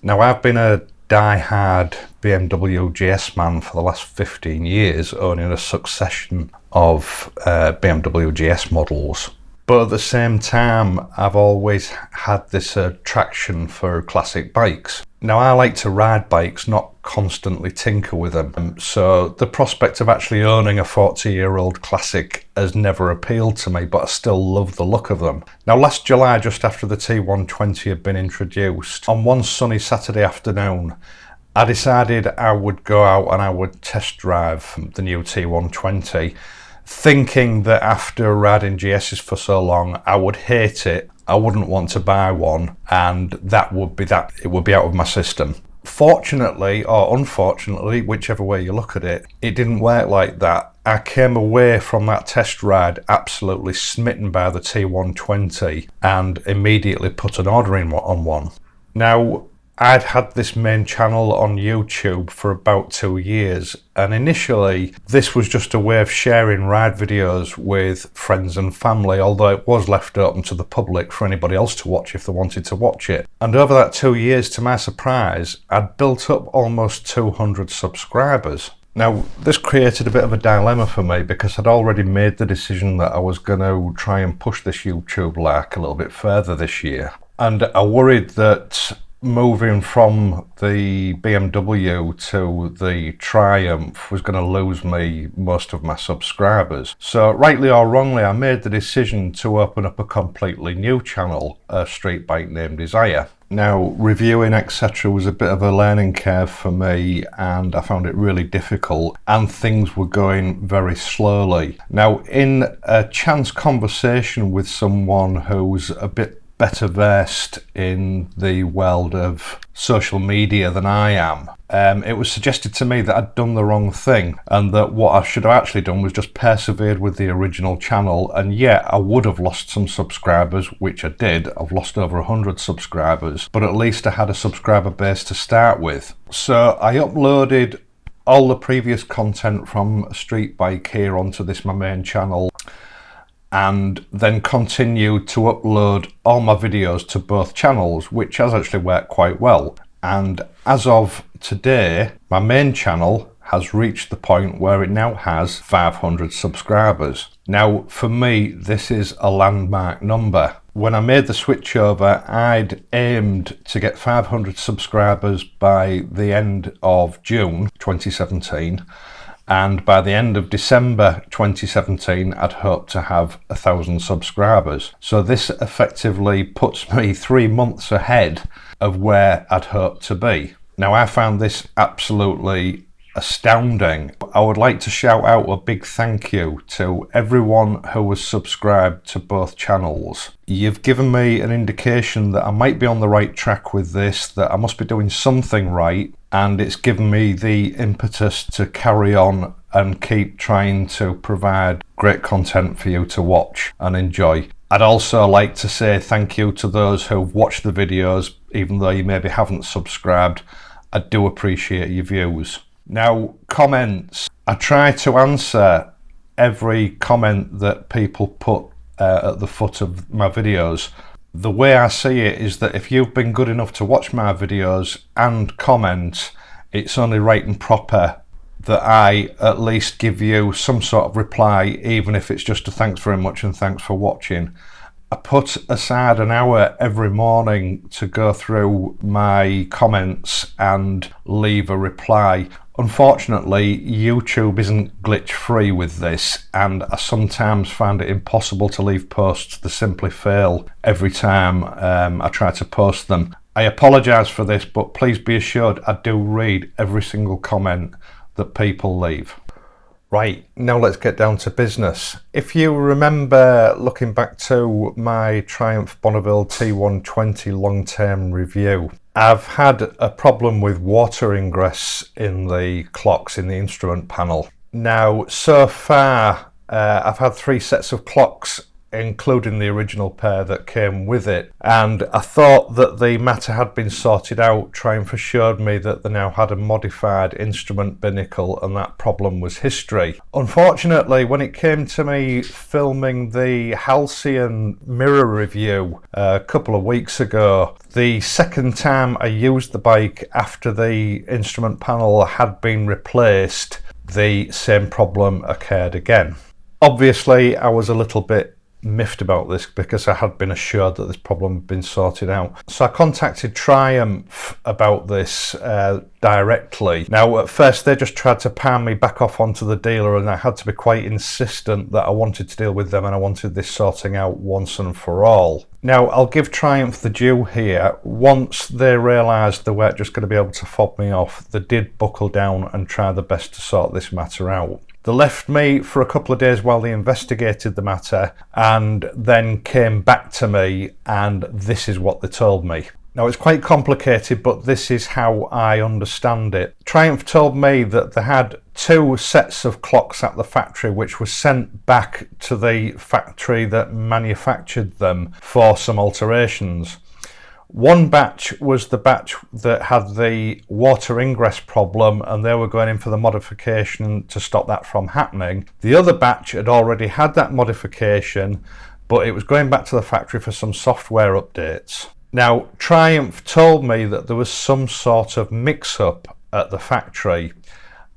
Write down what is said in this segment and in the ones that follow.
Now, I've been a die-hard BMW GS man for the last 15 years, owning a succession of BMW GS models. But at the same time, I've always had this attraction for classic bikes. Now, I like to ride bikes, not constantly tinker with them. So the prospect of actually owning a 40-year-old classic has never appealed to me, but I still love the look of them. Now, last July, just after the T120 had been introduced, on one sunny Saturday afternoon, I decided I would go out and I would test drive the new T120, thinking that after riding GS's for so long, I would hate it, I wouldn't want to buy one, and that would be that. It would be out of my system. Fortunately, or unfortunately, whichever way you look at it, it didn't work like that. I came away from that test ride absolutely smitten by the T120 and immediately put an order in on one. Now, I'd had this main channel on YouTube for about 2 years, and initially this was just a way of sharing ride videos with friends and family, although it was left open to the public for anybody else to watch if they wanted to watch it. And over that 2 years, to my surprise, I'd built up almost 200 subscribers. Now, this created a bit of a dilemma for me because I'd already made the decision that I was going to try and push this YouTube lark a little bit further this year. And I worried that moving from the BMW to the Triumph was going to lose me most of my subscribers. So rightly or wrongly, I made the decision to open up a completely new channel, a street bike named Desire. Now, reviewing etc. was a bit of a learning curve for me, and I found it really difficult, and things were going very slowly. Now, in a chance conversation with someone who's a bit better versed in the world of social media than I am, it was suggested to me that I'd done the wrong thing, and that what I should have actually done was just persevered with the original channel. And yeah, I would have lost some subscribers, which I did. I've lost over 100 subscribers, but at least I had a subscriber base to start with. So I uploaded all the previous content from Street Bike here onto this, my main channel, and then continued to upload all my videos to both channels, which has actually worked quite well. And as of today, my main channel has reached the point where it now has 500 subscribers. Now, for me, this is a landmark number. When I made the switch over, I'd aimed to get 500 subscribers by the end of June 2017. And by the end of December 2017, I'd hoped to have 1,000 subscribers. So this effectively puts me 3 months ahead of where I'd hoped to be. Now, I found this absolutely astounding. I would like to shout out a big thank you to everyone who was subscribed to both channels. You've given me an indication that I might be on the right track with this, that I must be doing something right, and it's given me the impetus to carry on and keep trying to provide great content for you to watch and enjoy. I'd also like to say thank you to those who've watched the videos, even though you maybe haven't subscribed. I do appreciate your views. Now, comments. I try to answer every comment that people put at the foot of my videos. The way I see it is that if you've been good enough to watch my videos and comment, it's only right and proper that I at least give you some sort of reply, even if it's just a thanks very much and thanks for watching. I put aside an hour every morning to go through my comments and leave a reply. Unfortunately, YouTube isn't glitch free with this, and I sometimes find it impossible to leave posts that simply fail every time I try to post them. I apologise for this, but please be assured I do read every single comment that people leave. Right, now let's get down to business. If you remember looking back to my Triumph Bonneville T120 long-term review, I've had a problem with water ingress in the clocks in the instrument panel. Now, so far, I've had 3 sets of clocks including the original pair that came with it. And I thought that the matter had been sorted out. Triumph assured me that they now had a modified instrument binnacle and that problem was history. Unfortunately, when it came to me filming the Halcyon mirror review a couple of weeks ago, the second time I used the bike after the instrument panel had been replaced, the same problem occurred again. Obviously, I was a little bit miffed about this because I had been assured that this problem had been sorted out. So I contacted Triumph about this directly. Now, at first they just tried to palm me back off onto the dealer, and I had to be quite insistent that I wanted to deal with them and I wanted this sorting out once and for all. Now, I'll give Triumph the due here. Once they realised they weren't just going to be able to fob me off, they did buckle down and try their best to sort this matter out. They left me for a couple of days while they investigated the matter and then came back to me, and this is what they told me. Now, it's quite complicated, but this is how I understand it. Triumph told me that they had 2 sets of clocks at the factory which were sent back to the factory that manufactured them for some alterations. One batch was the batch that had the water ingress problem, and they were going in for the modification to stop that from happening. The other batch had already had that modification, but it was going back to the factory for some software updates. Now, Triumph told me that there was some sort of mix-up at the factory,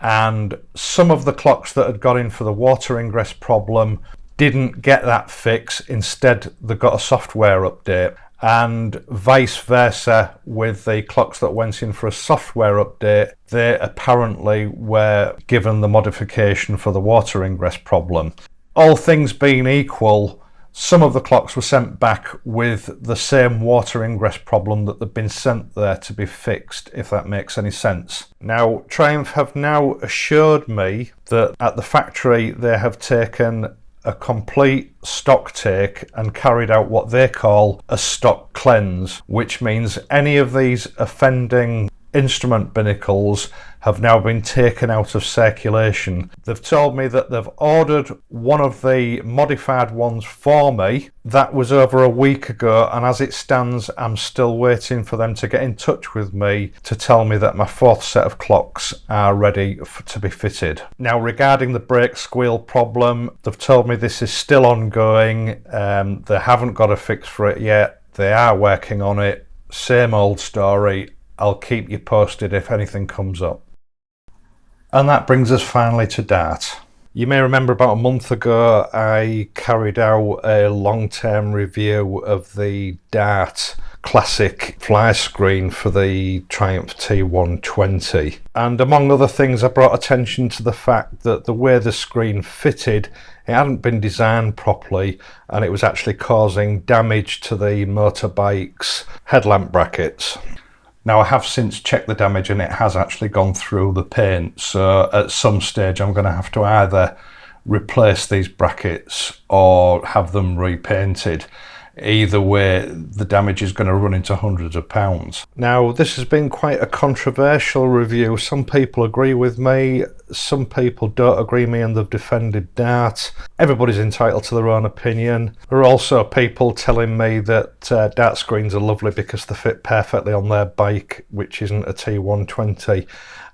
and some of the clocks that had gone in for the water ingress problem didn't get that fix. Instead, they got a software update. And vice versa with the clocks that went in for a software update, they apparently were given the modification for the water ingress problem. All things being equal, some of the clocks were sent back with the same water ingress problem that they'd been sent there to be fixed, if that makes any sense. Now, Triumph have now assured me that at the factory they have taken a complete stock take and carried out what they call a stock cleanse, which means any of these offending instrument binnacles have now been taken out of circulation. They've told me that they've ordered one of the modified ones for me. That was over a week ago, and as it stands, I'm still waiting for them to get in touch with me to tell me that my 4th set of clocks are ready to be fitted. Now, regarding the brake squeal problem, they've told me this is still ongoing. They haven't got a fix for it yet. They are working on it. Same old story. I'll keep you posted if anything comes up. And that brings us finally to DART. You may remember about a month ago I carried out a long-term review of the DART classic fly screen for the Triumph T120. And among other things, I brought attention to the fact that the way the screen fitted, it hadn't been designed properly, and it was actually causing damage to the motorbike's headlamp brackets. Now, I have since checked the damage and it has actually gone through the paint, so at some stage I'm going to have to either replace these brackets or have them repainted. Either way, the damage is going to run into hundreds of pounds. Now, this has been quite a controversial review. Some people agree with me, some people don't agree with me, and they've defended DART. Everybody's entitled to their own opinion. There are also people telling me that DART screens are lovely because they fit perfectly on their bike, which isn't a T120.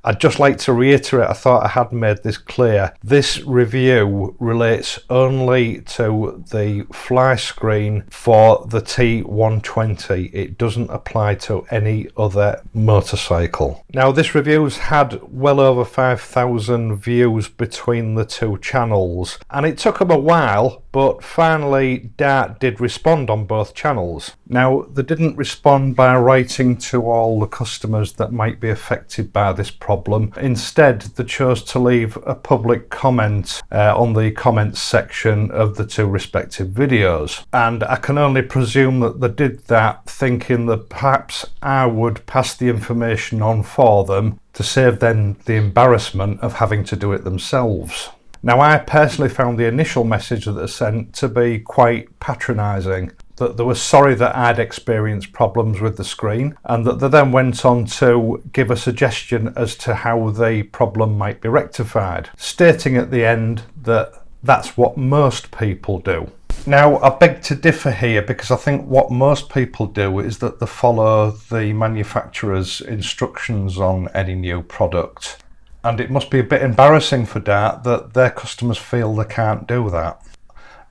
I'd just like to reiterate, I thought I had made this clear. This review relates only to the fly screen for the T120. It doesn't apply to any other motorcycle. Now, this review's had well over 5,000 views between the 2 channels, and it took them a while, but finally DART did respond on both channels. Now, they didn't respond by writing to all the customers that might be affected by this problem. Instead, they chose to leave a public comment on the comments section of the 2 respective videos. And I can only presume that they did that thinking that perhaps I would pass the information on for them to save them the embarrassment of having to do it themselves. Now, I personally found the initial message that they sent to be quite patronising, that they were sorry that I'd experienced problems with the screen, and that they then went on to give a suggestion as to how the problem might be rectified, stating at the end that that's what most people do. Now, I beg to differ here, because I think what most people do is that they follow the manufacturer's instructions on any new product. And it must be a bit embarrassing for DART that their customers feel they can't do that.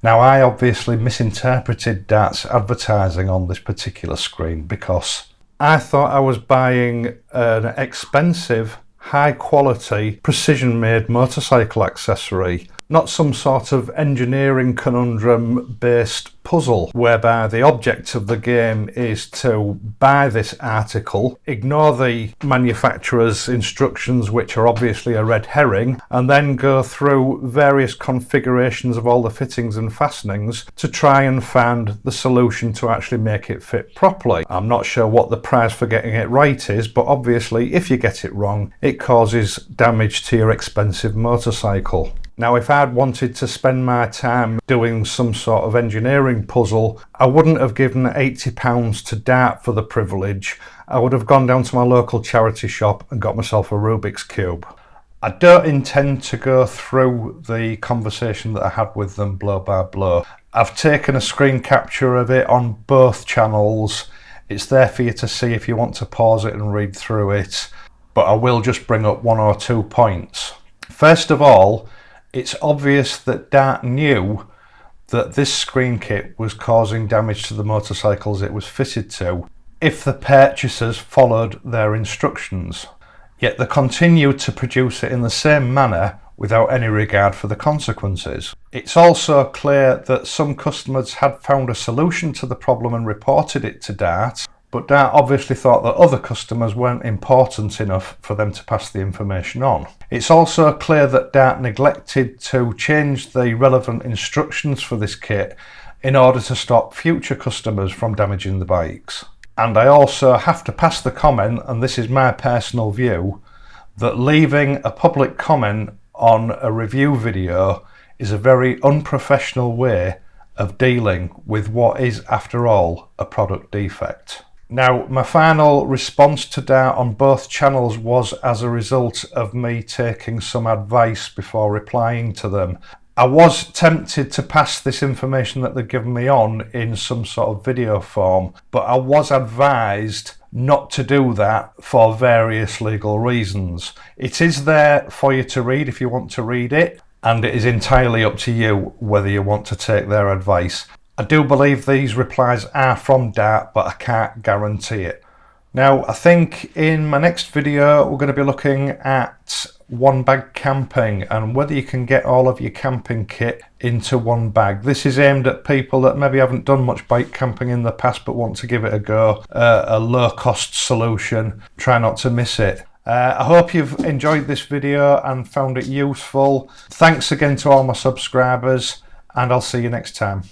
Now, I obviously misinterpreted DART's advertising on this particular screen, because I thought I was buying an expensive, high quality, precision made motorcycle accessory, not some sort of engineering conundrum based puzzle whereby the object of the game is to buy this article, ignore the manufacturer's instructions, which are obviously a red herring, and then go through various configurations of all the fittings and fastenings to try and find the solution to actually make it fit properly. I'm not sure what the price for getting it right is, but obviously if you get it wrong, it causes damage to your expensive motorcycle. Now, if I'd wanted to spend my time doing some sort of engineering puzzle, I wouldn't have given £80 to DART for the privilege. I would have gone down to my local charity shop and got myself a Rubik's Cube. I don't intend to go through the conversation that I had with them blow by blow. I've taken a screen capture of it on both channels. It's there for you to see if you want to pause it and read through it, but I will just bring up one or two points. First of all, it's obvious that DART knew that this screen kit was causing damage to the motorcycles it was fitted to if the purchasers followed their instructions. Yet they continued to produce it in the same manner without any regard for the consequences. It's also clear that some customers had found a solution to the problem and reported it to DART, but DART obviously thought that other customers weren't important enough for them to pass the information on. It's also clear that DART neglected to change the relevant instructions for this kit in order to stop future customers from damaging the bikes. And I also have to pass the comment, and this is my personal view, that leaving a public comment on a review video is a very unprofessional way of dealing with what is, after all, a product defect. Now, my final response to DART on both channels was as a result of me taking some advice before replying to them. I was tempted to pass this information that they'd given me on in some sort of video form, but I was advised not to do that for various legal reasons. It is there for you to read if you want to read it, and it is entirely up to you whether you want to take their advice. I do believe these replies are from DART, but I can't guarantee it. Now, I think in my next video we're going to be looking at one bag camping and whether you can get all of your camping kit into one bag. This is aimed at people that maybe haven't done much bike camping in the past but want to give it a go, a low cost solution. Try not to miss it. I hope you've enjoyed this video and found it useful. Thanks again to all my subscribers, and I'll see you next time.